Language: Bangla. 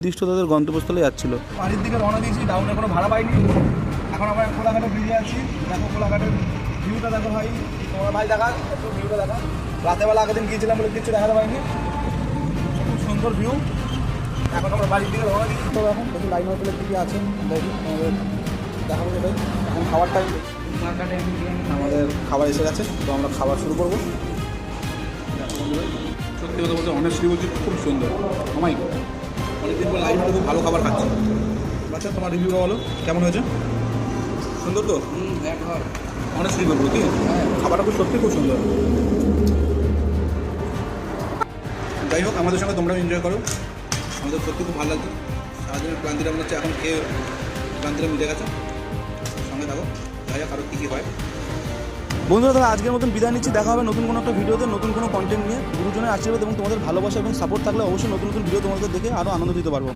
নির্দিষ্ট তাদের গন্তব্যস্থলে যাচ্ছিল। বাড়ির দিকে রওনা দিয়েছি, ডাউনে কোনো ভাড়া পাইনি। এখন আমরা কোলাঘাটে ব্রিজে আছি। দেখো কোলাঘাটের ভিউটা দেখো ভাই, তোমার ভাই দেখা একটু ভিউটা দেখা। রাতেরবেলা আগের দিন গিয়েছিলাম বলে কিছু দেখাতে পাইনি, খুব সুন্দর ভিউ। এখন আমরা বাড়ির দিকে রওনা দিয়েছি। তো এখন দেখি লাইন হোটেলের দিকে আছে, দেখি আমাদের দেখাবো সেটাই। এখন খাবার টাইম, আমাদের খাবার এসে গেছে, তো আমরা খাবার শুরু করবো। সত্যি কথা বলতে অনেস্টলি বলছি, খুব সুন্দর। আমাই অনেকদিন পর লাইভ খুব ভালো খাবার খাচ্ছি। আচ্ছা, তোমার রিভিউটা বলো কেমন হয়েছে? সুন্দর তো? অনেস্টলি বলবো কি, খাবারটা খুব সত্যি খুব সুন্দর। যাই হোক, আমাদের সঙ্গে তোমরাও এনজয় করো। আমাদের সত্যি খুব ভালো লাগছে। সারাদিনের ক্লান্তিটা মনে হচ্ছে এখন খেয়ে ক্লান্তিটা মিটে গেছে। সঙ্গে থাকো, যাই হোক আরও কী কী হয়। বন্ধুরা, তাহলে আজকের মতন বিদায় নিচ্ছি। দেখা হবে নতুন কোনো একটা ভিডিওতে, নতুন কোনো কন্টেন্ট নিয়ে। গুরুজনের আশীর্বাদ এবং তোমাদের ভালোবাসা এবং সাপোর্ট থাকলে অবশ্যই নতুন নতুন ভিডিও তোমাদের দেখে আরও আনন্দ দিতে পারবো।